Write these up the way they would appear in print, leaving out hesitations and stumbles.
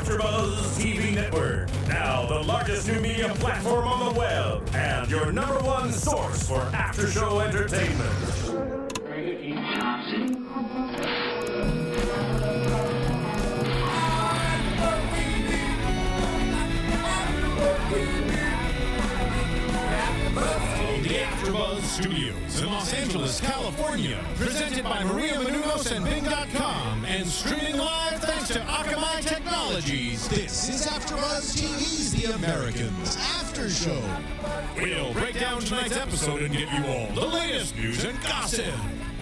AFTERBUZZ TV Network. Now the largest new media platform on the web and your #1 source for after-show entertainment. The AFTERBUZZ Studios in Los Angeles, California. Presented by Maria Menounos and Bing.com and streaming live thanks to Akamai Technologies. This is AFTERBUZZ TV's The Americans After Show. We'll break down tonight's episode and give you all the latest news and gossip.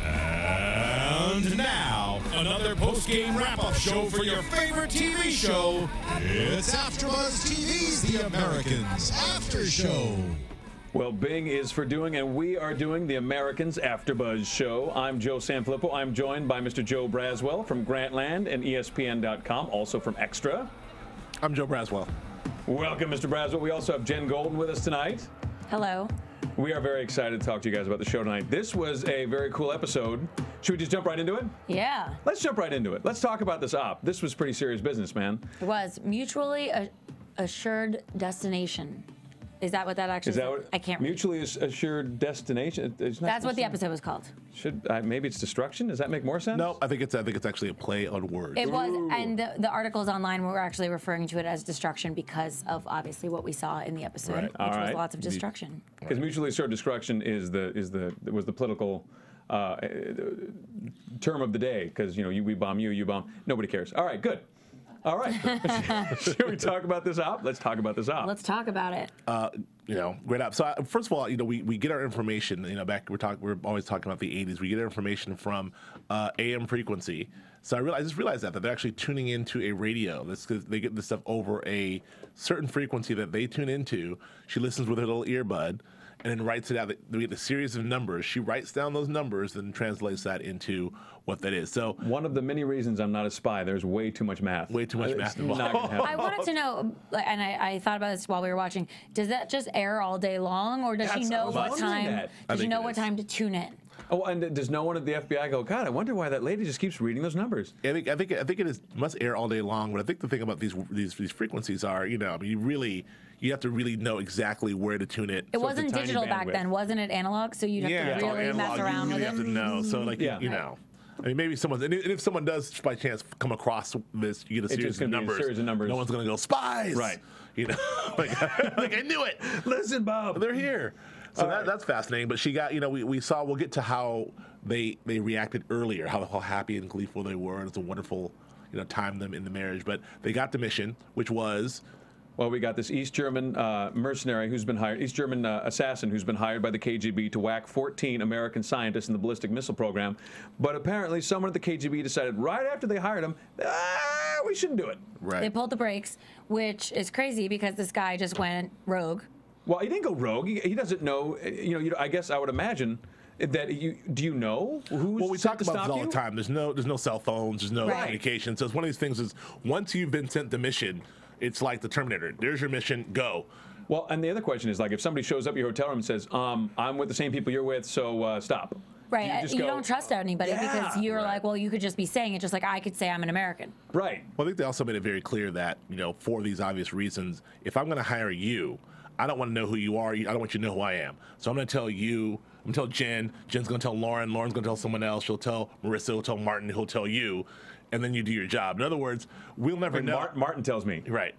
And now, another post-game wrap-up show for your favorite TV show. It's AFTERBUZZ TV's The Americans After Show. Well, Bing is for doing, and we are doing the Americans AfterBuzz show. I'm Joe Sanfelippo. I'm joined by Mr. Joe Braswell from Grantland and ESPN.com, also from Extra. I'm Joe Braswell. Welcome, Mr. Braswell. We also have Jen Golden with us tonight. Hello. We are very excited to talk to you guys about the show tonight. This was a very cool episode. Should we just jump right into it? Yeah. Let's jump right into it. Let's talk about this op. This was pretty serious business, man. It was mutually assured destination. Is that what that actually is? That what, I can't remember. Mutually assured destination? That's what the episode was called. Should maybe it's destruction? Does that make more sense? No, I think it's actually a play on words. It was, and the articles online were actually referring to it as destruction because of obviously what we saw in the episode, which was lots of destruction. Because mutually assured destruction was the political term of the day. Because we bomb you, you bomb. Nobody cares. All right, good. All right. Should we talk about this op? Let's talk about this op. Let's talk about it. Great op. So first of all, we get our information. We're always talking about the 80s. We get our information from AM frequency. So I just realized that they're actually tuning into a radio. That's because they get this stuff over a certain frequency that they tune into. She listens with her little earbud and then writes it out. We get a series of numbers. She writes down those numbers and translates that into what that is. So one of the many reasons I'm not a spy, there's way too much math. Way too much math involved. I wanted to know, and I thought about this while we were watching, does that just air all day long, or does she know what time? Does she know what time to tune in? Oh, and does no one at the FBI go, God, I wonder why that lady just keeps reading those numbers? I think it must air all day long. But I think the thing about these frequencies are, you have to really know exactly where to tune it. It wasn't digital back then, wasn't it? Analog, so you'd have to really mess around with it. You have to know. So I mean, maybe if someone does by chance come across this, you get a series of numbers. No one's going to go spies, right? Like I knew it. Listen, Bob, they're here. So that's fascinating. But she got, we saw. We'll get to how they reacted earlier, how happy and gleeful they were. It's a wonderful, time them in the marriage. But they got the mission, which was. Well, we got this East German mercenary who's been hired, East German assassin who's been hired by the KGB to whack 14 American scientists in the ballistic missile program. But apparently someone at the KGB decided right after they hired him, we shouldn't do it. Right. They pulled the brakes, which is crazy because this guy just went rogue. Well, he didn't go rogue. He doesn't know, I guess I would imagine that do you know who's Well, we talk about this all the time. There's no cell phones. There's no communication. So it's one of these things is once you've been sent the mission, it's like the Terminator. There's your mission. Go. Well, and the other question is, like, if somebody shows up at your hotel room and says, I'm with the same people you're with, so stop. Right. You don't trust anybody because you're like, well, you could just be saying it just like I could say I'm an American. Right. Well, I think they also made it very clear that, for these obvious reasons, if I'm going to hire you, I don't want to know who you are. I don't want you to know who I am. So I'm going to tell you. I'm going to tell Jen. Jen's going to tell Lauren. Lauren's going to tell someone else. She'll tell Marissa. He'll tell Martin. He'll tell you. And then you do your job. In other words, we'll never know. Martin tells me. Right.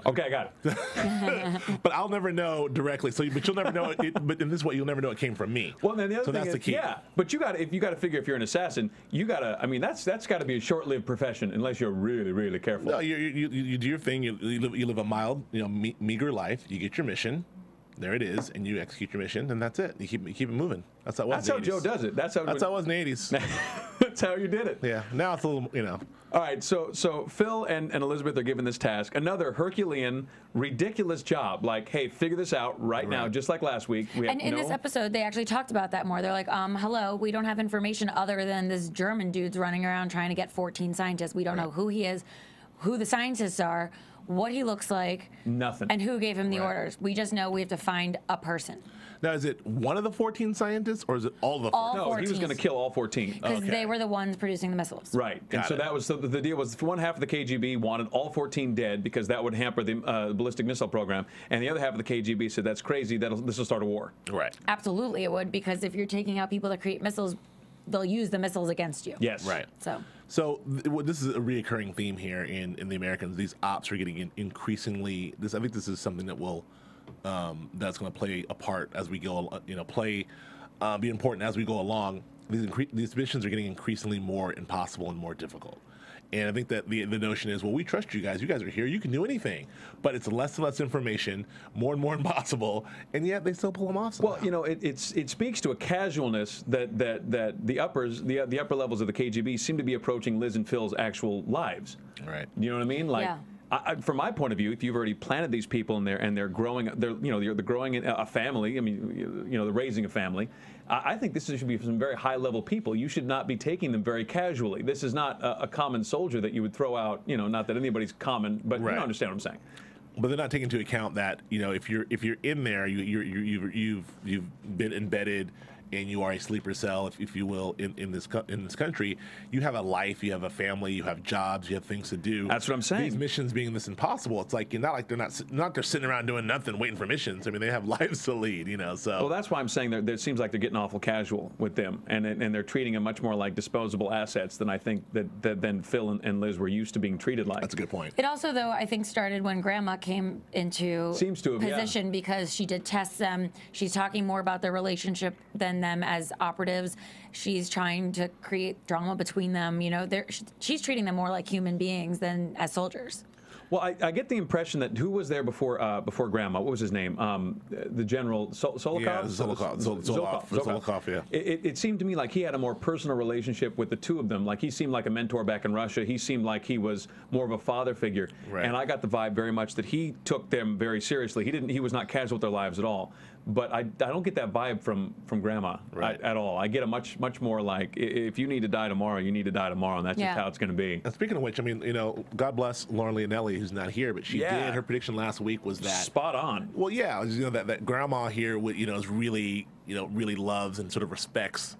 Okay, I got it. But I'll never know directly. But you'll never know. But in this way, you'll never know it came from me. Well, then the other thing that's is, the key. yeah. But you got to figure if you're an assassin, you got to. I mean, that's got to be a short-lived profession unless you're really, really careful. No, you do your thing. You live a mild, meager life. You get your mission. There it is, and you execute your mission, and that's it. You keep it moving. That's how it was. That's how Joe does it. That's how it was in the 80s. That's how you did it. Yeah. Now it's a little, All right. So Phil and Elizabeth are given this task, another Herculean, ridiculous job. Like, hey, figure this out right now, just like last week. And in this episode, they actually talked about that more. They're like, hello, we don't have information other than this German dude's running around trying to get 14 scientists. We don't know who he is, who the scientists are. what he looks like, nothing, and who gave him the orders. We just know we have to find a person. Now, is it one of the 14 scientists, or is it all the 14? No, he was going to kill all 14. Because they were the ones producing the missiles. Right. And so that was the deal was one half of the KGB wanted all 14 dead because that would hamper the ballistic missile program, and the other half of the KGB said that's crazy. This will start a war. Right. Absolutely, it would, because if you're taking out people that create missiles, they'll use the missiles against you. Yes. Right. So this is a reoccurring theme here in the Americans. These ops are getting increasingly. I think this is something that will. That's going to play a part as we go, be important as we go along. These missions are getting increasingly more impossible and more difficult. And I think that the notion is, well, we trust you guys. You guys are here. You can do anything. But it's less and less information, more and more impossible, and yet they still pull them off somehow. Well, it speaks to a casualness that the upper levels of the KGB seem to be approaching Liz and Phil's actual lives. Right. You know what I mean? Like. Yeah. From my point of view, if you've already planted these people in there and they're growing, they're growing a family. I mean, they're raising a family. I think this should be some very high-level people. You should not be taking them very casually. This is not a common soldier that you would throw out. Not that anybody's common, but you understand what I'm saying. But they're not taking into account that if you're in there, you've been embedded. And you are a sleeper cell, if you will, in this country. You have a life, you have a family, you have jobs, you have things to do. That's what I'm saying. These missions being this impossible, it's like they're not sitting around doing nothing, waiting for missions. I mean, they have lives to lead, So well, that's why I'm saying it seems like they're getting awful casual with them, and they're treating them much more like disposable assets than I think than Phil and Liz were used to being treated like. That's a good point. It also, though, I think started when Grandma came into position because she did test them. She's talking more about their relationship than them as operatives. She's trying to create drama between them. She's treating them more like human beings than as soldiers. Well, I get the impression that who was there before Grandma? What was his name? The General Sokolov? Yeah, Zolokov, yeah. It seemed to me like he had a more personal relationship with the two of them. Like he seemed like a mentor back in Russia. He seemed like he was more of a father figure. Right. And I got the vibe very much that he took them very seriously. He was not casual with their lives at all. But I don't get that vibe from Grandma at all. I get a much more like, if you need to die tomorrow, you need to die tomorrow, and that's just how it's going to be. And speaking of which, I mean, God bless Lauren Leonelli, who's not here, but she did. Her prediction last week was that spot on. Well, yeah, that Grandma here, is really loves and sort of respects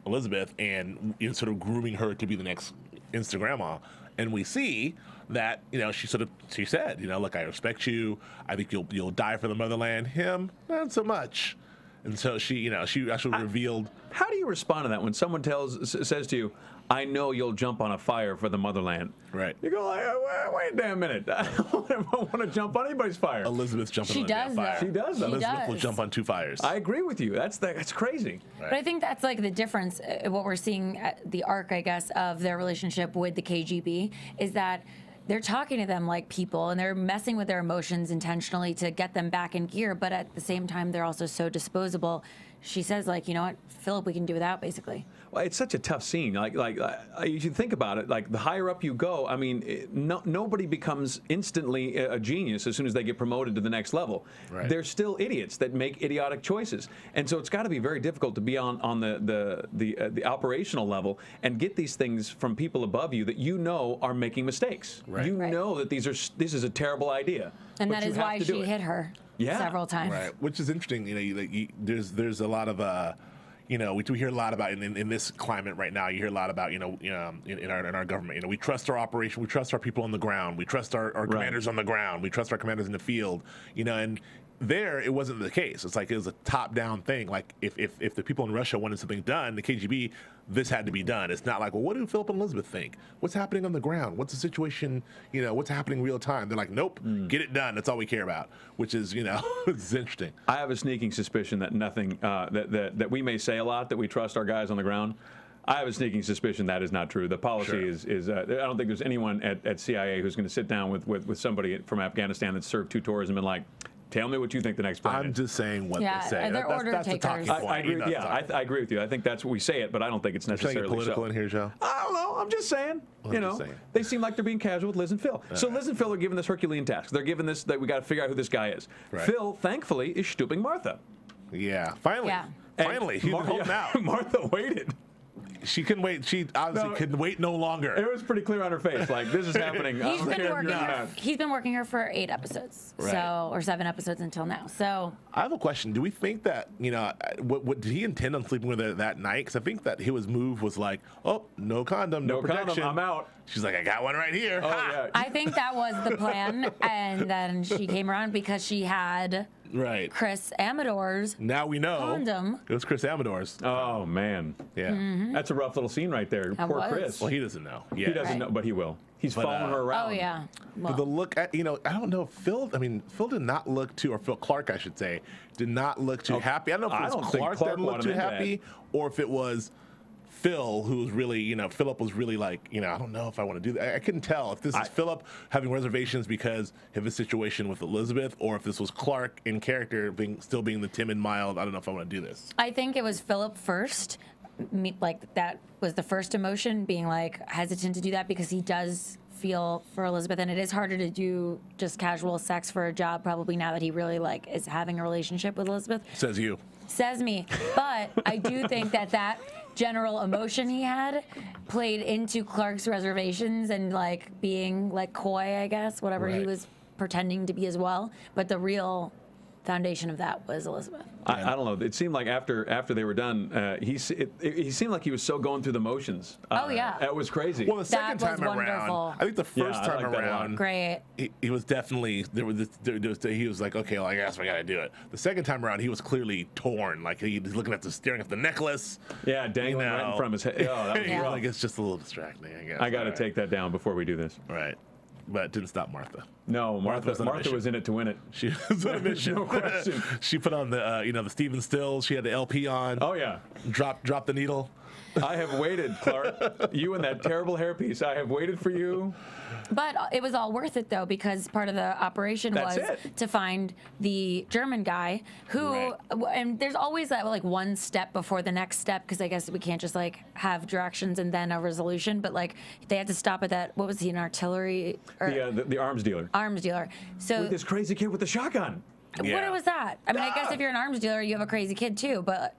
Elizabeth, and sort of grooming her to be the next Instagrandma. And we see that she said, look, I respect you. I think you'll die for the motherland. Him, not so much. And so she actually revealed. How do you respond to that when someone says to you, I know you'll jump on a fire for the motherland? Right. You go like, wait a damn minute. I don't want to jump on anybody's fire. Elizabeth's jumping on a damn fire. She does. Elizabeth will jump on 2 fires. I agree with you. That's crazy. Right. But I think that's like the difference. What we're seeing, the arc, I guess, of their relationship with the KGB is that they're talking to them like people, and they're messing with their emotions intentionally to get them back in gear. But at the same time, they're also so disposable. She says, like, you know what, Philip, we can do without, basically. Well, it's such a tough scene. Like you should think about it. Like, the higher up you go, I mean, nobody becomes instantly a genius as soon as they get promoted to the next level. Right. They're still idiots that make idiotic choices, and so it's got to be very difficult to be on the operational level and get these things from people above you that are making mistakes. Right. You know that this is a terrible idea, and that is why she hit her several times. Right, which is interesting. There's a lot of we hear a lot about in this climate right now. You hear a lot about in our government. We trust our operation. We trust our people on the ground. We trust our commanders on the ground. We trust our commanders in the field. And there it wasn't the case. It's like it was a top-down thing. Like if the people in Russia wanted something done, the KGB, this had to be done. It's not like, well, what do Philip and Elizabeth think? What's happening on the ground? What's the situation? What's happening real time? They're like, nope, get it done. That's all we care about. Which is, it's interesting. I have a sneaking suspicion that nothing that we may say a lot that we trust our guys on the ground. I have a sneaking suspicion that is not true. The policy is I don't think there's anyone at CIA who's going to sit down with somebody from Afghanistan that's served 2 tours and been like, tell me what you think the next plan is. I'm just saying what they say. They're order that's takers. the talking point. I agree with you. I think that's what we say it, but I don't think it's necessarily You're political in here, Joe? I don't know. I'm just saying. They seem like they're being casual with Liz and Phil. So Liz and Phil are given this Herculean task. They're given this that we got to figure out who this guy is. Right. Phil, thankfully, is stooping Martha. Yeah, finally. Yeah. Finally, he's holding out. Martha waited. She couldn't wait. She obviously couldn't wait no longer. It was pretty clear on her face, like, this is happening. He's been working her for 8 episodes, Right. or 7 episodes until now. So I have a question. Do we think that, what did he intend on sleeping with her that night? Because I think that his move was like, oh, no condom, no protection. Condom, I'm out. She's like, I got one right here. Oh, yeah. I think that was the plan, and then she came around because she had Chris Amador's now we know condom. It was Chris Amador's. Oh, man. Yeah. That's a rough little scene right there. That Poor was. Chris. Well, he doesn't know. Yeah. He doesn't know, but he will. He's following her around. Oh yeah. Well, But the look at, I don't know, Phil did not look too, or Phil Clark, I should say, did not look too happy. I don't know if it was Clark that looked too happy, or if it was Phil, who was really, Philip was really like, I don't know if I want to do that. I couldn't tell if this is Philip having reservations because of his situation with Elizabeth, or if this was Clark in character still being the timid, mild, I don't know if I want to do this. I think it was Philip first. Like that was the first emotion, being like hesitant to do that because he does feel for Elizabeth, and it is harder to do just casual sex for a job probably now that he really is having a relationship with Elizabeth. Says you. Says me. But I do think that general emotion he had played into Clark's reservations and being coy, I guess, whatever he was pretending to be as well. But the real foundation of that was Elizabeth. I don't know. It seemed like after they were done, he seemed like he was so going through the motions. Oh yeah, it was crazy. Well, the second time around, I think the first time around, great. He was definitely he was like, okay, well, I guess I gotta do it. The second time around, he was clearly torn. Like he was staring at the necklace. Yeah, dangling right in front of his head. Oh, that was rough. Like it's just a little distracting. I guess I got to take that down before we do this. Right. But it didn't stop Martha. No, Martha was in it to win it. She was on a mission. No question. She put on the Stephen Stills. She had the LP on. Oh yeah. Drop the needle. I have waited, Clark. You and that terrible hairpiece. I have waited for you. But it was all worth it though, because part of the operation was to find the German guy who, and there's always that one step before the next step, because I guess we can't just have directions and then a resolution. But they had to stop at that. What was he, an artillery? Or, the arms dealer. Arms dealer. So with this crazy kid with the shotgun. What was that? I mean, I guess if you're an arms dealer, you have a crazy kid too, but.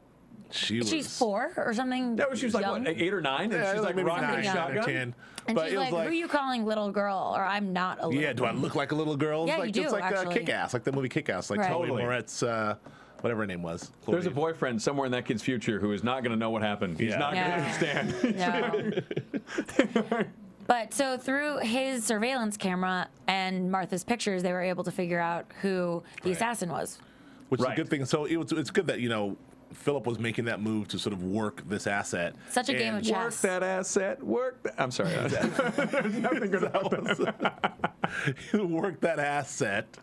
She's 4 or something. Yeah, she was young. 8 or 9, and she's maybe rocking 9 a shotgun. or 10. And she's like, who are you calling little girl? Or I'm not a little girl. Yeah, do I look like a little girl? Yeah, you do, it's like actually. Kick-Ass, like the movie Kick-Ass, like Chloe Moretz, whatever her name was. Chloe. There's a boyfriend somewhere in that kid's future who is not going to know what happened. He's not going to understand. No. But so through his surveillance camera and Martha's pictures, they were able to figure out who the assassin was. Which is a good thing. So it's good that, Philip was making that move to sort of work this asset. Such a game of chess. Work that asset. I'm sorry. There's nothing good about that. Work that asset.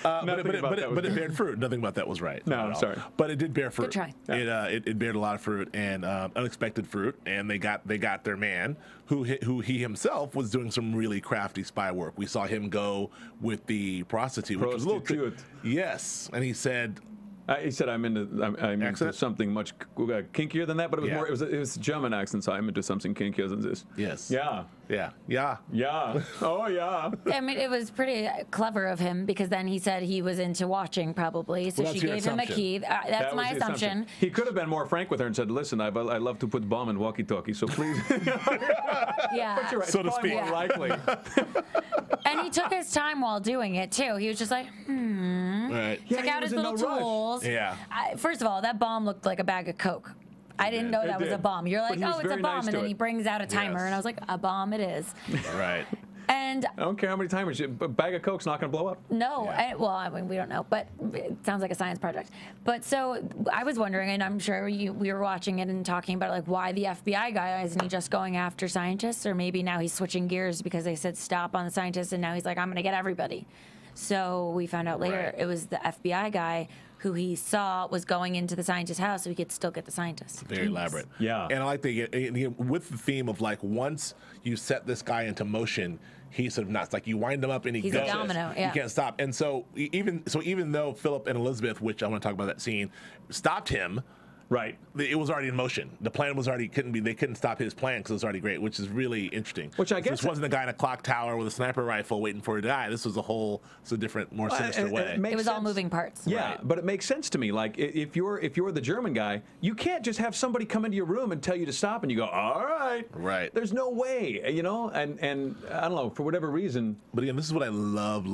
But it bared fruit. Nothing about that was right. No, I'm sorry. But it did bear fruit. Good try. It bared a lot of fruit and unexpected fruit, and they got their man who he himself was doing some really crafty spy work. We saw him go with the prostitute, which was a little Prostitute. Yes, and he said. He said, I'm into something much kinkier than that, but it was more. It was German accent, so I'm into something kinkier than this. Yes. Yeah. Yeah. Yeah. Yeah. Oh yeah. I mean, it was pretty clever of him, because then he said he was into watching probably, so she gave him a key. That's my assumption. He could have been more frank with her and said, "Listen, I love to put bomb in walkie-talkie, so please." Yeah. But you're right, so to speak. More likely. And he took his time while doing it too. He was just like, Right. Took out his little tools. Yeah. First of all, that bomb looked like a bag of Coke. I didn't know that was a bomb. You're like, oh, it's a bomb, and then he brings out a timer, and I was like, a bomb it is. Right. And I don't care how many timers. A bag of Coke's not going to blow up. no, I mean, we don't know, but it sounds like a science project. But so I was wondering, and I'm sure we were watching it and talking about why the FBI guy, isn't he just going after scientists, or maybe now he's switching gears because they said stop on the scientists, and now he's like, I'm going to get everybody. So we found out later it was the FBI guy who he saw was going into the scientist's house, so he could still get the scientists. Very elaborate. Yeah. And I like with the theme of once you set this guy into motion, he's sort of nuts. Like you wind him up and He's goes. a domino, yeah. You can't stop. And so even though Philip and Elizabeth, which I want to talk about that scene, stopped him, Right. It was already in motion. The plan was already they couldn't stop his plan because it was already great, which is really interesting. Which I guess this wasn't a guy in a clock tower with a sniper rifle waiting for a guy. This was a different, more sinister way. It was all moving parts. Yeah, but it makes sense to me. Like if you're the German guy, you can't just have somebody come into your room and tell you to stop, and you go, all right. Right. There's no way, And I don't know, for whatever reason. But again, this is what I love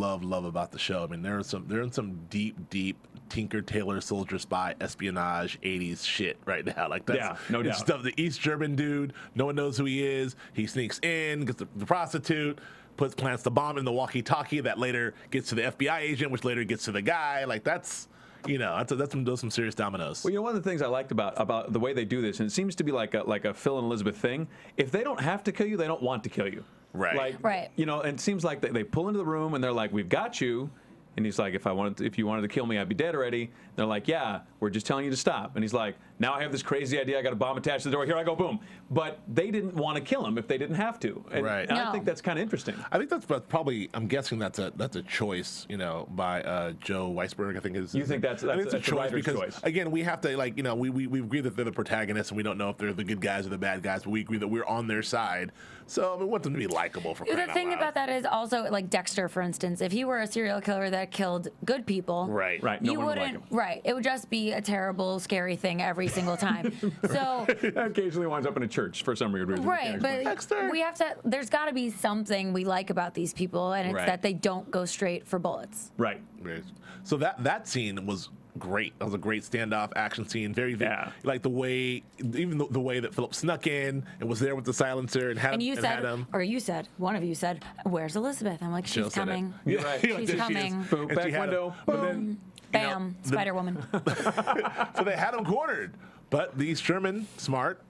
about the show. I mean, they're in some deep Tinker Tailor Soldier Spy espionage 80s shit right now. Like that's no doubt. Stuff. The East German dude, no one knows who he is. He sneaks in, gets the prostitute, plants the bomb in the walkie-talkie that later gets to the FBI agent, which later gets to the guy. Like that's some serious dominoes. Well, one of the things I liked about the way they do this, and it seems to be like a Phil and Elizabeth thing. If they don't have to kill you, they don't want to kill you. Right. Like, and it seems like they pull into the room and they're like, "We've got you." And he's like, if you wanted to kill me, I'd be dead already. They're like, yeah, we're just telling you to stop. And he's like, now I have this crazy idea. I got a bomb attached to the door. Here I go, boom. But they didn't want to kill him if they didn't have to. And I think that's kind of interesting. I think that's probably. I'm guessing that's a choice, by Joe Weisberg. I think is. You think that's a choice because choice. Again, we have to we agree that they're the protagonists and we don't know if they're the good guys or the bad guys, but we agree that we're on their side. So we want them to be likable for crying out loud. The thing about that is also like Dexter, for instance. If he were a serial killer that killed good people, right, no you one wouldn't. Would like him. Right, it would just be a terrible, scary thing every single time. So occasionally winds up in a church for some weird reason. Right, but Dexter. we have to. There's got to be something we like about these people, and it's that they don't go straight for bullets. Right. So that scene was great. That was a great standoff action scene. Very like the way, even the way that Philip snuck in and was there with the silencer and had him. Or you said, one of you said, "Where's Elizabeth?" I'm like, she's coming. You're right. She's coming. Boom, back window. But then, bam, Spider Woman. So they had him cornered, but the East German, smart.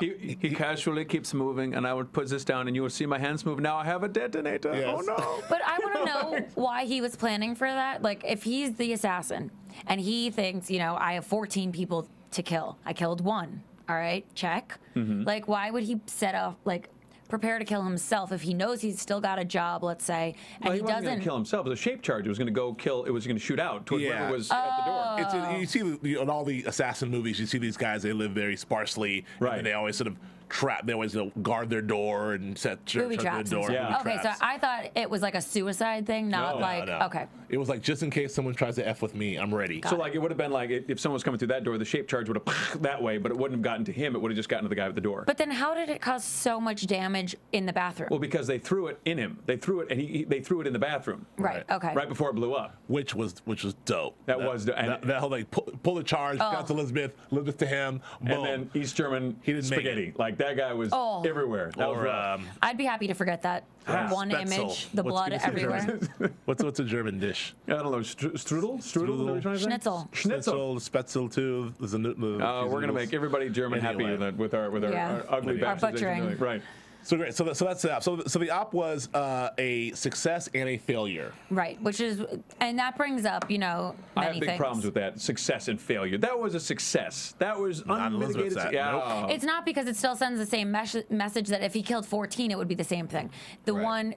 He casually keeps moving, and I would put this down, and you will see my hands move. Now I have a detonator. Yes. Oh no! But I want to know why he was planning for that. Like, if he's the assassin, and he thinks, I have 14 people to kill. I killed one. All right, check. Mm-hmm. Like, why would he set up prepare to kill himself if he knows he's still got a job, let's say, and he wasn't going to kill himself. It was a shape charge. It was going to go kill. It was going to shoot out to whoever was at the door. You see in all the assassin movies, you see these guys. They live very sparsely, and they always sort of trap. They always guard their door and set the door. Okay, so I thought it was like a suicide thing, not no. Okay. It was like, just in case someone tries to F with me, I'm ready. So like it would have been like if someone was coming through that door, the shape charge would have that way, but it wouldn't have gotten to him. It would have just gotten to the guy at the door. But then how did it cause so much damage in the bathroom? Well, because they threw it in him. They threw it, and they threw it in the bathroom. Right. Okay. Right before it blew up. Which was dope. That was dope. That whole pull the charge, got to Elizabeth to him, boom. And then East German spaghetti. Like that guy was everywhere. That was rough. I'd be happy to forget that. One Spätzle. Image, the blood everywhere. What's a German dish? I don't know. Strudel? Schnitzel. Spätzle too. We're gonna make everybody German happy with our ugly our butchering. Right. So great. So that's the op. So the op was a success and a failure. Right. And that brings up, many I have big things. problems with that. Success and failure. That was a success. That was unmitigated. Nope. It's not, because it still sends the same message that if he killed 14, it would be the same thing.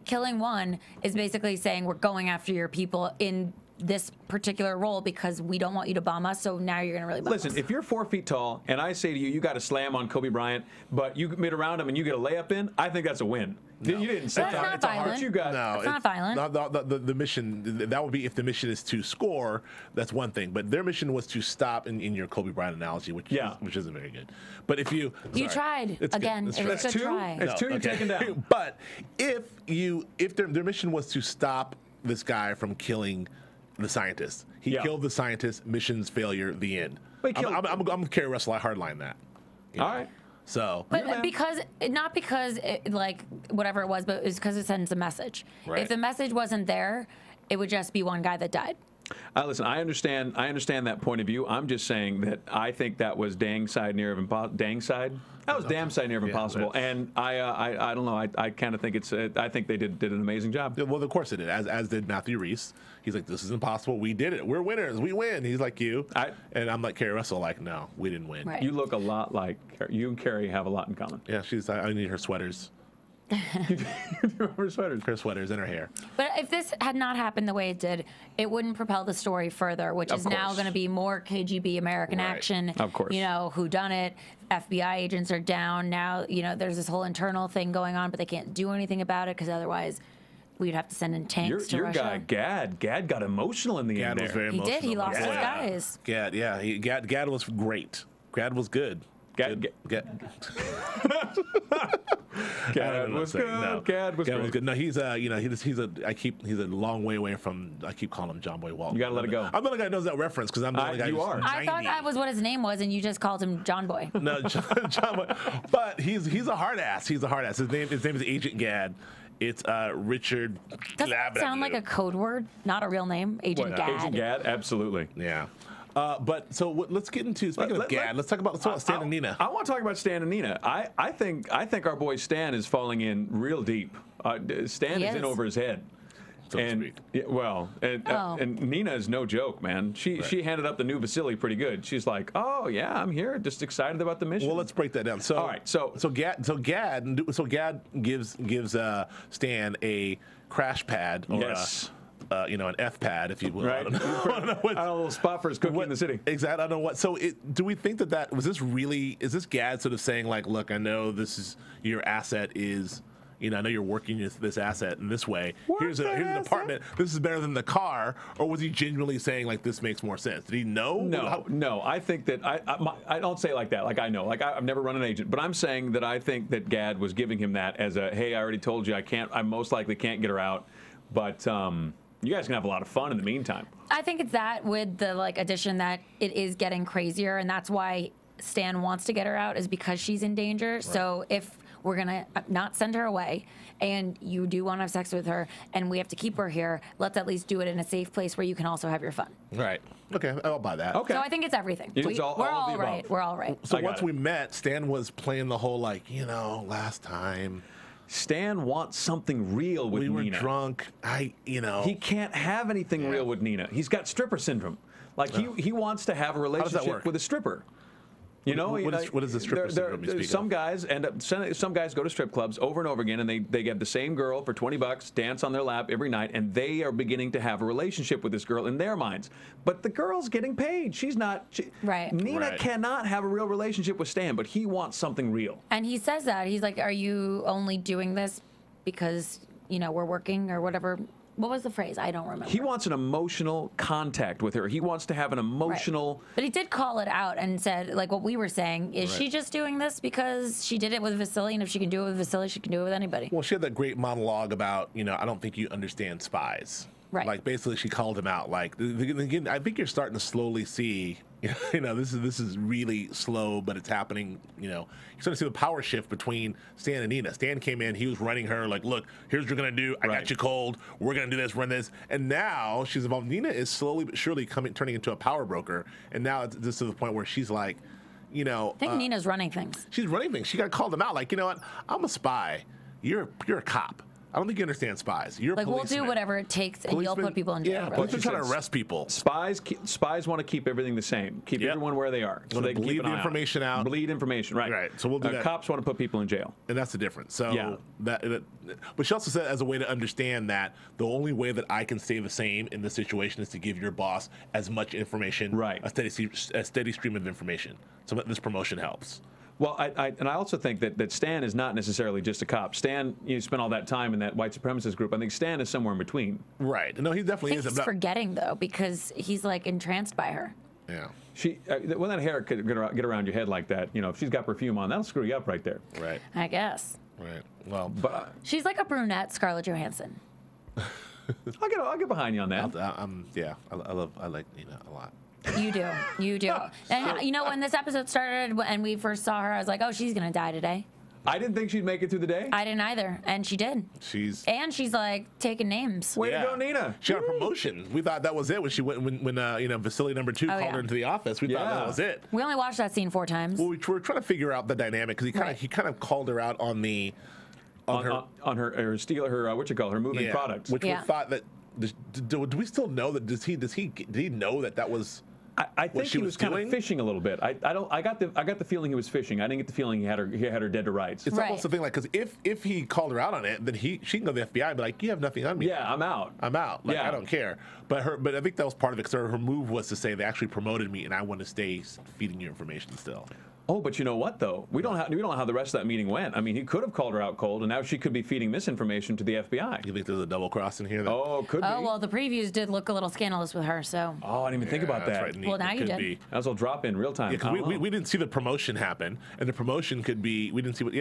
Killing one is basically saying we're going after your people in this particular role because we don't want you to bomb us, so now you're going to really bomb us. Listen, if you're 4 feet tall and I say to you, you got to slam on Kobe Bryant, but you mid around him and you get a layup in, I think that's a win. No. You didn't say that. It's not violent. It's not violent. The mission, that would be if the mission is to score, that's one thing. But their mission was to stop in your Kobe Bryant analogy, which isn't very good. But if you tried again, it was a good try. It's two you're taking down. But if their mission was to stop this guy from killing the scientist, he killed the scientist. Mission's failure. The end. I'm gonna Carrie Russell. I hardline that. All right. So, but not because whatever it was, but it was because it sends a message. Right. If the message wasn't there, it would just be one guy that died. Listen, I understand that point of view. I'm just saying that I think that was damn side near of impossible. That was damn side near of impossible. And I don't know. I kind of think I think they did an amazing job. Well, of course they did. As did Matthew Reese. He's like, this is impossible. We did it. We're winners. We win. He's like you. And I'm like Carrie Russell. Like, no, we didn't win. Right. You look a lot like you and Carrie have a lot in common. Yeah, I need her sweaters. Her sweaters. Her sweaters and her hair. But if this had not happened the way it did, it wouldn't propel the story further, which is now going to be more KGB American action. Of course. You know, whodunit, FBI agents are down. Now, you know, there's this whole internal thing going on, but they can't do anything about it because otherwise we'd have to send in tanks to Russia. Your guy, Gad got emotional in the end there. Was very emotional. He did. He lost his guys. Gad, yeah. Gad was great. Gad was good. Gad was good. No. Gad was good. No, he's a long way away from. I keep calling him John Boy Walton. You gotta let it go. I'm the only guy who knows that reference because I'm the only guy. You are. I thought that was what his name was, and you just called him John Boy. No, John Boy. But he's a hard ass. He's a hard ass. His name is Agent Gad. It's Richard. Doesn't that sound like a code word, not a real name? Agent Gad. Agent Gad, absolutely. Yeah. But so let's get into speaking of Gad. Let's talk about Stan and Nina. I want to talk about Stan and Nina. I think our boy Stan is falling in real deep. Stan is in over his head. So and and Nina is no joke, man. She handed up the new Vasily pretty good. She's like, oh yeah, I'm here, just excited about the mission. Well, let's break that down. So all right, so Gad gives Stan a crash pad or an F pad, if you will. Right. I don't know what, a little spot for his cookie in the city. Exactly. I don't know what. So do we think that was this really? Is this Gad sort of saying like, look, I know this is your asset is. I know you're working this asset in this way. Here's an apartment. This is better than the car. Or was he genuinely saying like this makes more sense? Did he know? No. I think that I don't say it like that. Like I know. Like I've never run an agent, but I'm saying that I think that Gad was giving him that as a hey, I already told you I most likely can't get her out, but you guys can have a lot of fun in the meantime. I think it's that with the addition that it is getting crazier, and that's why Stan wants to get her out is because she's in danger. Right. So if we're gonna not send her away, and you do want to have sex with her, and we have to keep her here, let's at least do it in a safe place where you can also have your fun. Right. Okay, I'll buy that. Okay. So I think it's everything. We're all right. We're all right. So once we met, Stan was playing the whole last time. Stan wants something real with Nina. We were drunk. He can't have anything real with Nina. He's got stripper syndrome. Like he wants to have a relationship with a stripper. What is the stripper syndrome you speak some guys go to strip clubs over and over again, and they get the same girl for $20, dance on their lap every night, and they are beginning to have a relationship with this girl in their minds. But the girl's getting paid. She's not. Nina cannot have a real relationship with Stan, but he wants something real. And he says that. He's like, are you only doing this because, we're working or whatever? What was the phrase? I don't remember. He wants an emotional contact with her. He wants to have an emotional... Right. But he did call it out and said, like what we were saying, is she just doing this because she did it with Vasily, and if she can do it with Vasily, she can do it with anybody? Well, she had that great monologue about, I don't think you understand spies. Right. Like, basically, she called him out. Like, again, I think you're starting to slowly see... this is really slow, but it's happening. You're starting to see the power shift between Stan and Nina. Stan came in, he was running her like, look, here's what you're gonna do. I got you cold. We're gonna do this, run this. And now she's involved. Nina is slowly but surely turning into a power broker. And now it's just to the point where she's like, I think Nina's running things. She's running things. She got called him out. Like, you know what? I'm a spy. You're a cop. I don't think you understand spies. You're a we'll do whatever it takes, and you'll put people in jail. Yeah, policemen trying to arrest people. Spies want to keep everything the same. Keep everyone where they are. So they bleed the information out. Bleed information, right. Right. So we'll do that. Cops want to put people in jail. And that's the difference. So but she also said as a way to understand that the only way that I can stay the same in this situation is to give your boss as much information, a steady stream of information. So that this promotion helps. Well, I also think that Stan is not necessarily just a cop. Stan, you spent all that time in that white supremacist group. I think Stan is somewhere in between. Right. No, he definitely is. He's forgetting, though, because he's, entranced by her. Yeah. When that hair could get around your head like that, if she's got perfume on, that'll screw you up right there. Right. I guess. Right. Well, but she's like a brunette Scarlett Johansson. I'll get behind you on that. I like Nina a lot. You do. And when this episode started and we first saw her, I was like, oh, she's gonna die today. I didn't think she'd make it through the day. I didn't either, and she did. She's like taking names. Way to go, Nina! She got a promotion. We thought that was it when she went when Vasily number 2 called her into the office. We thought that was it. We only watched that scene 4 times. Well, we were trying to figure out the dynamic because he kind of called her out on the her moving product, which we thought that. Do we still know that? Did he know that was I think he was kind of fishing a little bit. I got the feeling he was fishing. I didn't get the feeling he had her dead to rights. It's almost the thing, like, because if he called her out on it, then she can go to the FBI and be like, you have nothing on me. Yeah, I'm out. Like, I don't care. But I think that was part of it, because her move was to say they actually promoted me and I want to stay feeding you information still. Oh, but you know what, though? We don't know how the rest of that meeting went. I mean, he could have called her out cold, and now she could be feeding misinformation to the FBI. You think there's a double cross in here? Oh, could be. Oh, well, the previews did look a little scandalous with her, so. Oh, I didn't even think about that. Right, well, now you did. That will drop in real time. Yeah, because we didn't see the promotion happen, and the promotion could be, we didn't see how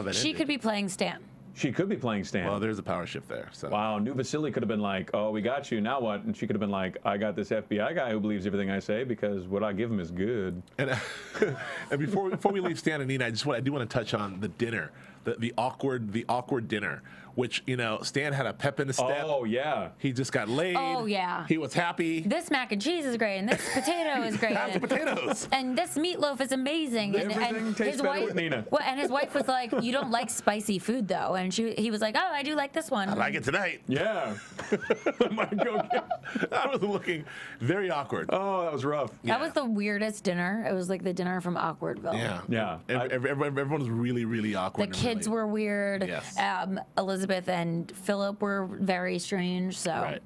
that ended. She could be playing Stan. She could be playing Stan. Well, there's a power shift there. So. Wow, New Vasily could have been like, oh, we got you, now what? And she could have been like, I got this FBI guy who believes everything I say because what I give him is good. And before we leave Stan and Nina, I do want to touch on the dinner, the awkward dinner, which, you know, Stan had a pep in his step. Oh, yeah. He just got laid. Oh, yeah. He was happy. This mac and cheese is great, and this potato is great. How's the potatoes? And this meatloaf is amazing. Everything tastes better with Nina. Well, and his wife was like, you don't like spicy food, though. And he was like, oh, I do like this one. I like it tonight. Yeah. I was looking very awkward. Oh, that was rough. That was the weirdest dinner. It was like the dinner from Awkwardville. Yeah. Everyone was really, really awkward. The kids were weird. Yes. Elizabeth and Philip were very strange. So I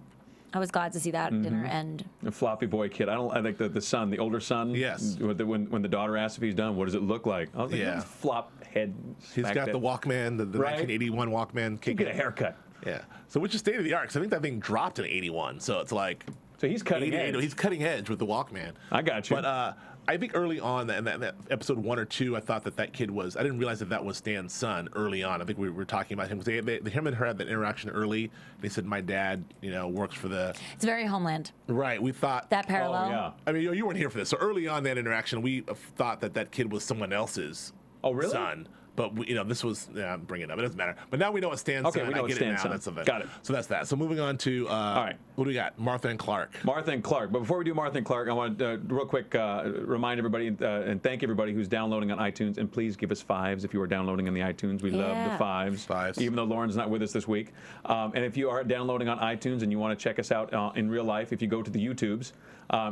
was glad to see that dinner end. The floppy boy kid. I think the son, the older son. Yes. When the daughter asked if he's done, what does it look like? I was like, flop head. He's got the Walkman, the 1981 Walkman. Get a haircut. Yeah. So which is state of the art? Because I think that thing dropped in '81. So it's like. So he's cutting edge. He's cutting edge with the Walkman. I got you. But I think early on, in that episode 1 or 2, I thought that kid was. I didn't realize that was Stan's son early on. I think we were talking about him because him and her had that interaction early. They said, "My dad, works for the." It's very Homeland. Right. We thought that parallel. Oh, yeah. I mean, you weren't here for this. So early on that interaction, we thought that kid was someone else's son. But this was bring it up. It doesn't matter. But now we know what Stan's son. We know I get it now. That's something. Got it. So that's that. So moving on to all right. What do we got? Martha and Clark. Martha and Clark. But before we do Martha and Clark, I want to real quick remind everybody and thank everybody who's downloading on iTunes. And please give us 5s if you are downloading on the iTunes. We love the 5s. Even though Lauren's not with us this week. And if you are downloading on iTunes and you want to check us out in real life, if you go to the YouTubes,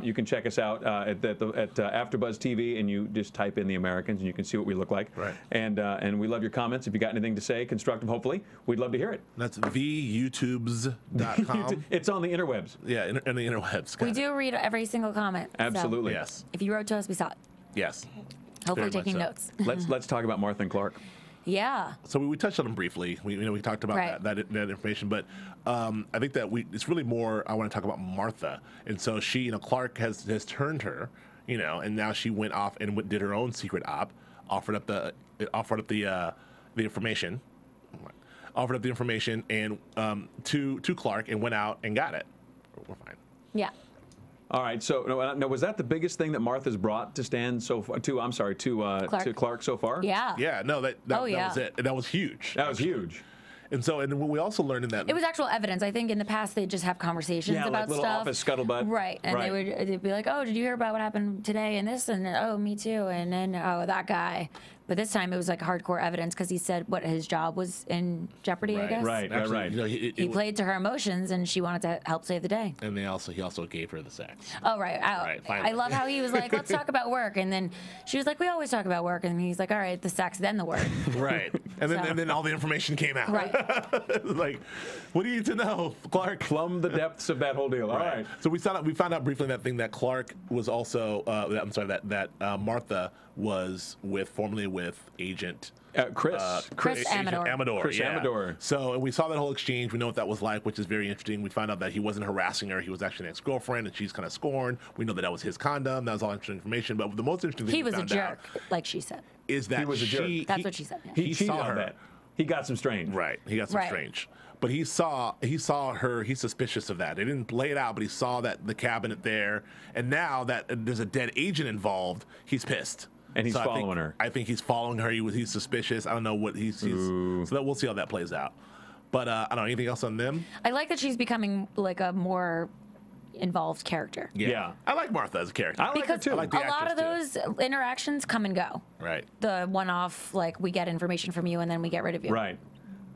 you can check us out at AfterBuzz TV, and you just type in The Americans, and you can see what we look like. Right. And we love your comments. If you got anything to say, constructive, hopefully, we'd love to hear it. That's theyoutubes.com. It's on the interwebs. Yeah, in the interwebs. We do read every single comment. Absolutely. So yes. If you wrote to us, we saw it. Yes. Hopefully taking notes. Let's talk about Martha and Clark. Yeah. So we touched on them briefly. We talked about that information, but I think that it's really more. I want to talk about Martha, and so she, Clark has turned her, and now she went off and did her own secret op, offered up the information, and to Clark, and went out and got it. We're fine. Yeah. All right. So, now was that the biggest thing that Martha's brought to Stan so far? To Clark so far? Yeah. Yeah. No, that was it. That was huge. That was huge. And we also learned in that it was actual evidence. I think in the past they'd just have conversations about like little stuff. Office scuttlebutt. Right. And they'd be like, "Oh, did you hear about what happened today and this?" And "Oh, me too." And then, "Oh, that guy." But this time it was like hardcore evidence because he said what his job was in jeopardy, I guess. Right. He played to her emotions and she wanted to help save the day. And he also gave her the sex. Oh, right. I love how he was like, "Let's talk about work." And then she was like, "We always talk about work." And he's like, "All right, the sex, then the work." Right. And then all the information came out. Right. Like, what do you need to know, Clark? Plumb the depths of that whole deal. All right. So we found out briefly that Clark was also that Martha was formerly with Agent Chris Amador. Chris Amador. So and we saw that whole exchange. We know what that was like, which is very interesting. We found out that he wasn't harassing her. He was actually an ex-girlfriend, and she's kind of scorned. We know that was his condom. That was all interesting information. But the most interesting thing he was a jerk, like she said. Is that he was a jerk? That's what she said. Yeah. He saw her. That. He got some strange. Right. He got some strange. But he saw her. He's suspicious of that. They didn't lay it out, but he saw that the cabinet there, and now that there's a dead agent involved, he's pissed. And he's following her. I think he's following her. He's suspicious. I don't know what he's so that we'll see how that plays out. But I don't know, anything else on them? I like that she's becoming like a more involved character. Yeah. I like Martha as a character. I like her too. A lot of those interactions come and go. Right. The one-off, like, we get information from you and then we get rid of you. Right.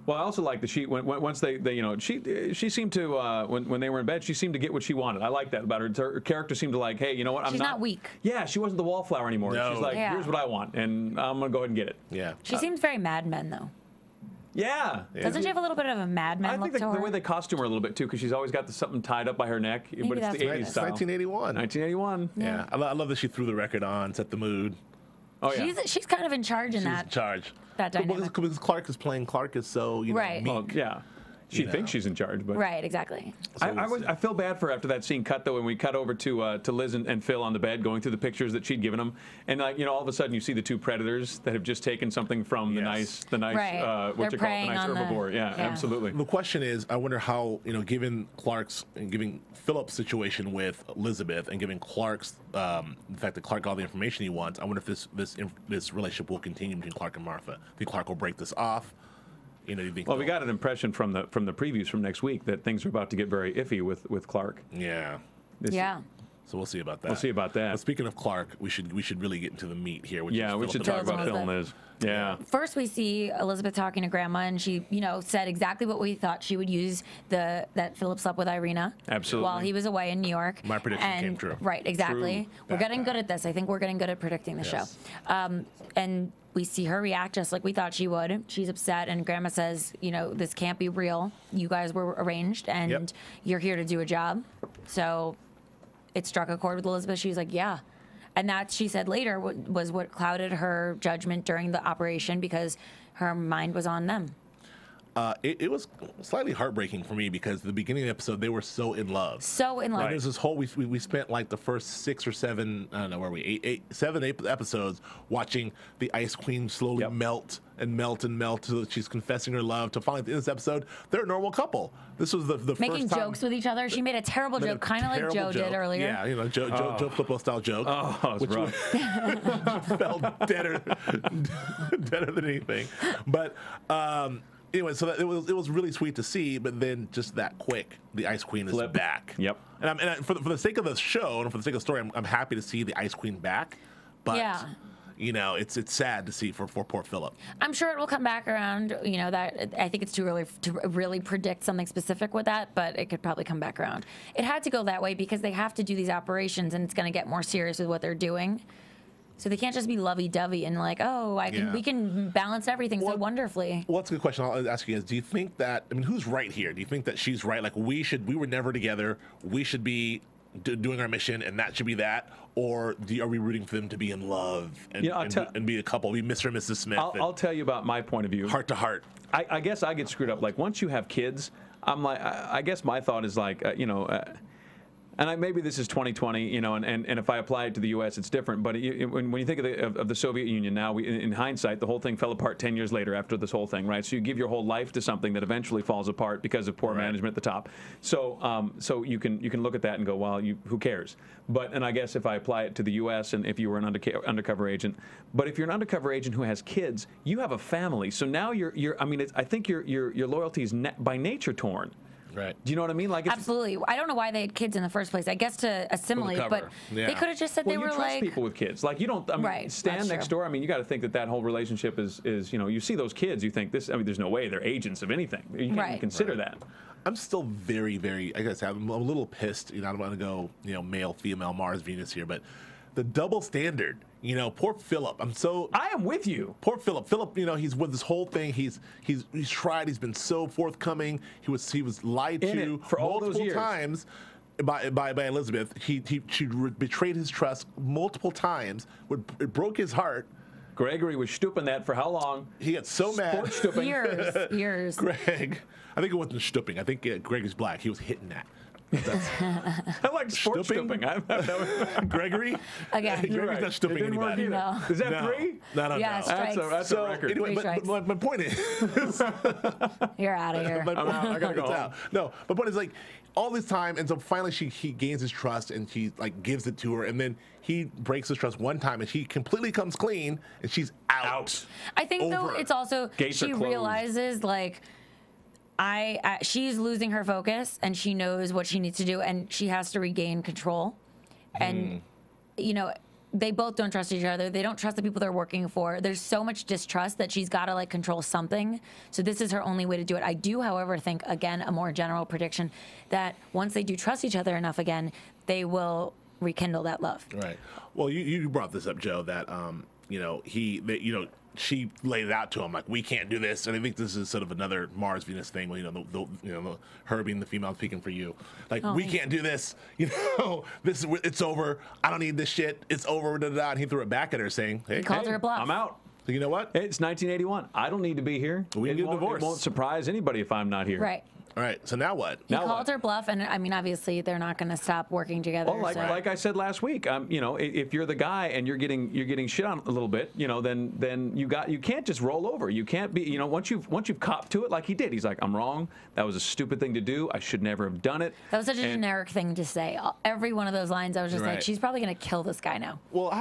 Well, I also like that once they you know, she seemed to when they were in bed, she seemed to get what she wanted. I like that about her. Her character seemed to like, hey, you know what? She's not weak. Yeah, she wasn't the wallflower anymore. No. She's like, Yeah. here's what I want, and I'm gonna go ahead and get it. Yeah. She seems very Mad Men though. Yeah. Doesn't she have a little bit of a Mad Men I look think to the her? way they costume her a little bit too, because she's always got something tied up by her neck, but it's that's the what it 80s is. style. 1981. 1981. Yeah. I love that she threw the record on, set the mood. Oh yeah. She's kind of in charge in She's that. in charge. That Well, dynamic. because Clark is playing Clark is so Right. meek. Well, yeah. She You thinks know. she's in charge, but Right, exactly. I feel bad for her after that scene cut though, when we cut over to Liz and Phil on the bed going through the pictures that she'd given them, and like, you know, all of a sudden you see the two predators that have just taken something from the nice Right. what They're you call it, the preying nice on the- herbivore. Yeah, yeah. absolutely. The question is, I wonder how, you know, given Clark's and giving Philip's situation with Elizabeth and giving Clark's the fact that Clark got all the information he wants, I wonder if this relationship will continue between Clark and Martha. I think Clark will break this off. You know, you think? Well, we got an impression from the previews from next week that things are about to get very iffy with Clark. Yeah. Yeah. So we'll see about that. We'll see about that. But speaking of Clark, we should really get into the meat here. Which Yeah, is we Philip should and talk Phil's about Phil and Elizabeth. Liz. Yeah. First, we see Elizabeth talking to Grandma, and she, you know, said exactly what we thought she would use that Philip slept with Irina. Absolutely. While he was away in New York. My prediction And- came true. Right, exactly. True. We're getting good at this. I think we're getting good at predicting the Yes. show. And we see her react just like we thought she would. She's upset, and Grandma says, you know, this can't be real. You guys were arranged, and Yep. you're here to do a job. So it struck a chord with Elizabeth. She was like, yeah. And that, she said later, was what clouded her judgment during the operation, because her mind was on them. It was slightly heartbreaking for me because the beginning of the episode, they were so in love. So in love. And there's this whole, we spent like the first 6 or 7, I don't know where we, 7, 8 episodes watching the Ice Queen slowly melt and melt and melt so that she's confessing her love to finally, in this episode, they're a normal couple. This was the Making first time. jokes with each other. She made a terrible joke, kind of like Terrible Joe joke. did earlier. Yeah, you know, Joe Flippo style joke. Oh, it's rough. Felt deader than anything. But anyway, so it was really sweet to see. But then just that quick, the Ice Queen is Flip. back. Yep. And for the sake of the show and for the sake of the story, I'm happy to see the Ice Queen back. But Yeah. you know, it's sad to see for poor Philip. I'm sure it will come back around. You know, that I think it's too early to really predict something specific with that, but it could probably come back around. It had to go that way because they have to do these operations, and it's going to get more serious with what they're doing. So they can't just be lovey-dovey and like, oh, we can balance everything so wonderfully. Well, that's a good question. I'll ask you guys. Do you think that, I mean, who's right here? Do you think that she's right? Like we were never together. We should be doing our mission, and that should be that. Or are we rooting for them to be in love and, and be a couple, be Mr. and Mrs. Smith? I'll tell you about my point of view. Heart to heart. I guess I get screwed up. Like once you have kids, I'm like, I guess my thought is like, you know, and maybe this is 2020, you know, and if I apply it to the U.S., it's different. But when you think of the Soviet Union now, in hindsight, the whole thing fell apart 10 years later after this whole thing, right? So you give your whole life to something that eventually falls apart because of poor management at the top. So so you can look at that and go, well, who cares? And I guess if I apply it to the U.S. and if you were an undercover agent, but if you're an undercover agent who has kids, you have a family. So now I mean, I think your loyalty is by nature torn. Right. Do you know what I mean? Like Absolutely. I don't know why they had kids in the first place. I guess to assimilate, but they could have just said they were you trust like people with kids. Like you don't. I mean, stand next door. I mean, you got to think that whole relationship is you know, you see those kids, you think this. I mean, there's no way they're agents of anything. You can't even consider that. I'm still very, very. I guess I'm a little pissed. You know, I don't want to go, you know, male, female, Mars, Venus here, but the double standard. You know, poor Philip. I am with you. Poor Philip. Philip, you know, he's with this whole thing. He's tried. He's been so forthcoming. He was lied to for all those years. times by Elizabeth. She betrayed his trust multiple times. It broke his heart. Gregory was stooping that for how long? He got so mad. Years. Greg, I think it wasn't stooping. I think Greg is black. He was hitting that. I like sports stooping. Gregory? Again. Gregory's not stooping anybody. No. Is that free? No. Yeah, strikes. That's a record. Anyway, but my point is... You're out of here. I'm out. I gotta go home. Out. No, my point is like, all this time, and so finally he gains his trust, and she like gives it to her, and then he breaks his trust one time, and she completely comes clean, and she's out. I think, though, it's also, Gates are she closed. realizes, like, she's losing her focus, and she knows what she needs to do, and she has to regain control. And, you know, they both don't trust each other. They don't trust the people they're working for. There's so much distrust that she's got to like control something. So this is her only way to do it. I do, however, think, again, a more general prediction that once they do trust each other enough again, they will rekindle that love. Right. Well, you brought this up, Joe, that she laid it out to him like, we can't do this, and I think this is sort of another Mars Venus thing. Well, her being the female speaking for you, like we can't do this. It's over. I don't need this shit. It's over. Da, da, da. And he threw it back at her, saying, "Hey, He called her a bluff. I'm out. So you know what? It's 1981. I don't need to be here. We can get a divorce. It won't surprise anybody if I'm not here. Right. All right. So now what? He called her bluff, and I mean, obviously, they're not going to stop working together. Well, like I said last week, if you're the guy and you're getting shit on a little bit, then you can't just roll over. You can't be, once you've copped to it like he did. He's like, I'm wrong. That was a stupid thing to do. I should never have done it. That was such a generic thing to say. Every one of those lines, I was just like, she's probably going to kill this guy now. Well,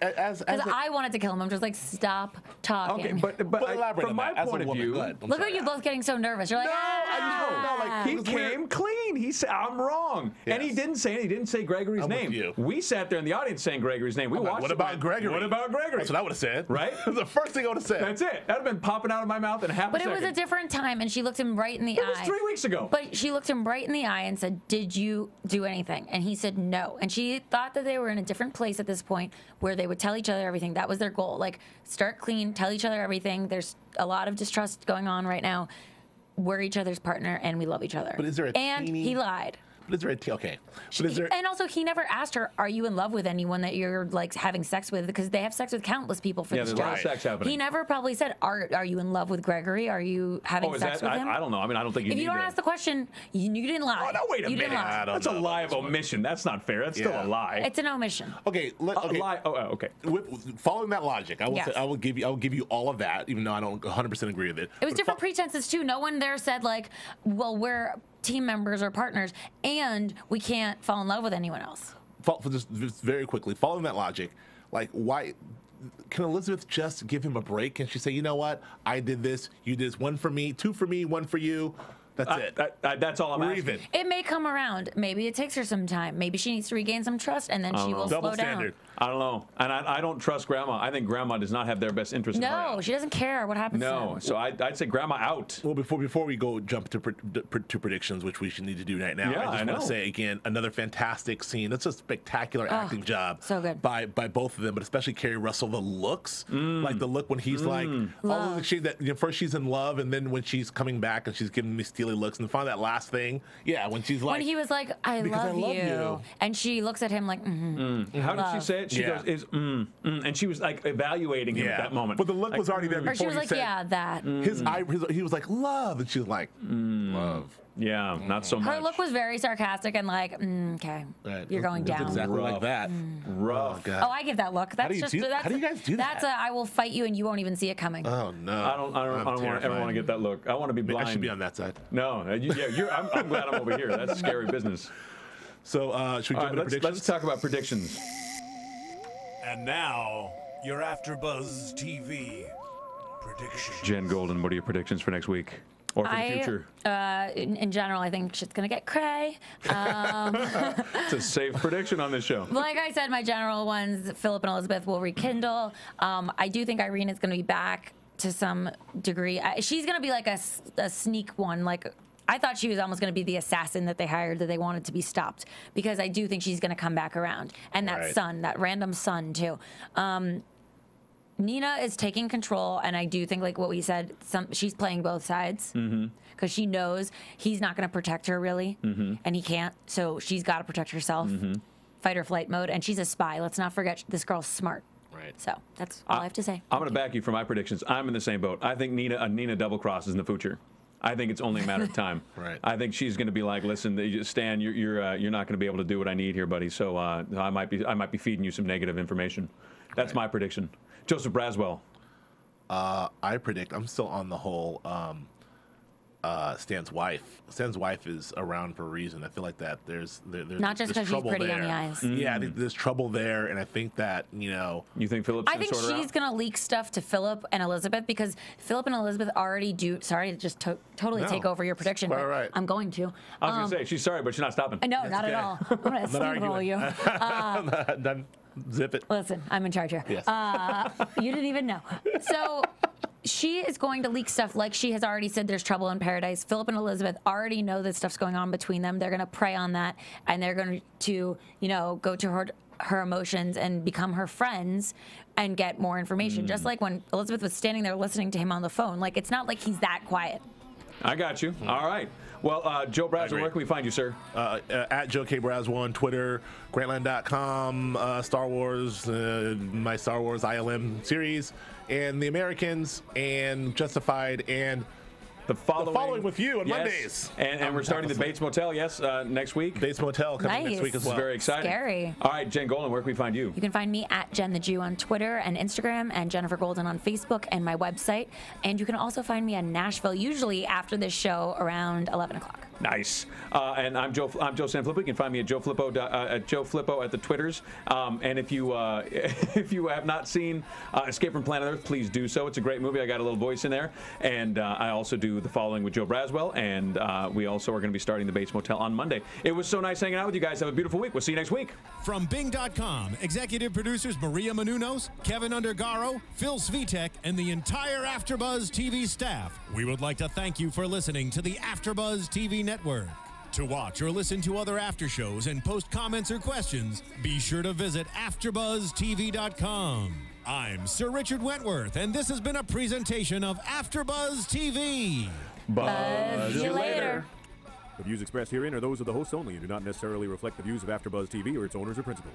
because I wanted to kill him. I'm just like, stop talking. Okay, but elaborate from on my that. point of view, Look at you both getting so nervous. You're like, he came clean. He said, I'm wrong. Yes. And he didn't say Gregory's name. We sat there in the audience saying Gregory's name. We watched What about Gregory? What about Gregory? That's what I would have said. Right? The first thing I would have said. That's it. That would have been popping out of my mouth in half a But second. it was a different time, and she looked him right in the eye. It was 3 weeks ago. But she looked him right in the eye and said, did you do anything? And he said no. And she thought that they were in a different place at this point where they would tell each other everything. That was their goal. Like, start clean, tell each other everything. There's a lot of distrust going on right now. We're each other's partner, and we love each other. But is there a And he lied. But is there okay? But is there? And also, he never asked her, "Are you in love with anyone that you're like having sex with?" Because they have sex with countless people for this there's job. a lot of sex happening. He never probably said, "Are you in love with Gregory? Are you having sex with him?" I don't know. I mean, I don't think you If need you don't to. ask the question, you didn't lie. Oh, no, wait a You didn't minute. lie. That's a lie of omission. That's not fair. That's still a lie. It's an omission. Okay. Okay. Lie. Oh, okay. Following that logic, I will Yes. say, I will give you all of that, even though I don't 100% agree with it. It was But different pretenses too. No one there said like, "Well, we're team members or partners, and we can't fall in love with anyone else." just very quickly, following that logic, like why can Elizabeth just give him a break? Can she say, you know what, I did this, you did this, 1 for me, 2 for me, 1 for you. That's it. That's all I'm We're asking. even. It may come around. Maybe it takes her some time. Maybe she needs to regain some trust, and then she will Double slow standard. down. I don't know. And I don't trust Grandma. I think Grandma does not have their best interest in No, heart. she doesn't care what happens to No. them. So I'd say Grandma out. Well, before we go jump to predictions, which we should need to do right now, Yeah, I just I want know. to say again, another fantastic scene. That's a spectacular acting job. so good. by both of them, but especially Kerry Russell. The looks, like the look when he's like, all the shit that first she's in love, and then when she's coming back and she's giving me steely looks, and finally that last thing, when she's like, When he was like, I "Because I love love you. you." And she looks at him like, How did she say it? She Yeah. goes, and she was like evaluating him at that moment. But the look was already there before or she was he like, said, yeah, that. he was like love, and she was like love. Yeah, not so much. Her look was very sarcastic and like, okay, Right. you're going It's down. exactly like that. Rough. Oh, God. Oh, I give that look. That's do you just do- that's how do you guys do That's that? I will fight you and you won't even see it coming. Oh no! I don't ever want to get that look. I want to be blind. I should be on that side. No, I'm glad I'm over here. That's scary business. So should we All jump right, into predictions? let's talk about predictions. And now, your AFTERBUZZ TV predictions. Jen Golden, what are your predictions for next week or for the future? In general, I think shit's gonna get cray. It's a safe prediction on this show. Like I said, my general ones, Philip and Elizabeth will rekindle. I do think Irina's gonna be back to some degree. She's gonna be like a sneak one. Like I thought she was almost gonna be the assassin that they hired that they wanted to be stopped, because I do think she's gonna come back around. And that Right. son, that random son too. Nina is taking control, and I do think, like what we said, she's playing both sides because she knows he's not going to protect her really, and he can't. So she's got to protect herself, fight or flight mode, and she's a spy. Let's not forget this girl's smart. Right. So that's all I have to say. I'm going to back you for my predictions. I'm in the same boat. I think Nina double crosses in the future. I think it's only a matter of time. Right. I think she's going to be like, listen, Stan, you're not going to be able to do what I need here, buddy. So I might be feeding you some negative information. That's my prediction. Joseph Braswell. I predict I'm still on the whole Stan's wife. Stan's wife is around for a reason. I feel like that there's not just because she's pretty on the eyes. Yeah, I think there's trouble there, and I think that You think Philip's I think she's gonna leak stuff to Philip and Elizabeth because Philip and Elizabeth already do. Sorry to just totally take over your prediction, but right. I'm going to. I was gonna say she's sorry, but she's not stopping. No, not at all. I'm gonna steamroll you. Done. Zip it. Listen, I'm in charge here. Yes. You didn't even know. So she is going to leak stuff like she has already said there's trouble in paradise. Philip and Elizabeth already know that stuff's going on between them. They're going to prey on that, and they're going to, go to her emotions and become her friends and get more information. Just like when Elizabeth was standing there listening to him on the phone. Like, it's not like he's that quiet. I got you. All right. Well, Joe Braswell, where can we find you, sir? At Joe K. Braswell on Twitter, Grantland.com, Star Wars, my Star Wars ILM series, and The Americans, and Justified, and The Following with You on Mondays. And we're starting the Bates Motel, next week. Bates Motel coming next week as well. Very exciting. Scary. All right, Jen Golden, where can we find you? You can find me at Jen the Jew on Twitter and Instagram, and Jenifer Golden on Facebook and my website. And you can also find me in Nashville, usually after this show around 11 o'clock. Nice. And I'm Joe Sanfelippo. You can find me at Joe Flippo at the Twitters. And if you have not seen Escape from Planet Earth, please do so. It's a great movie. I got a little voice in there. And I also do The Following with Joe Braswell. And we also are going to be starting the Bates Motel on Monday. It was so nice hanging out with you guys. Have a beautiful week. We'll see you next week. From Bing.com, executive producers Maria Menounos, Kevin Undergaro, Phil Svitek, and the entire AfterBuzz TV staff, we would like to thank you for listening to the AfterBuzz TV network. To watch or listen to other after shows and post comments or questions, be sure to visit AfterBuzzTV.com. I'm Sir Richard Wentworth, and this has been a presentation of AfterBuzz TV. Buzz you later. The views expressed herein are those of the hosts only and do not necessarily reflect the views of AfterBuzz TV or its owners or principals.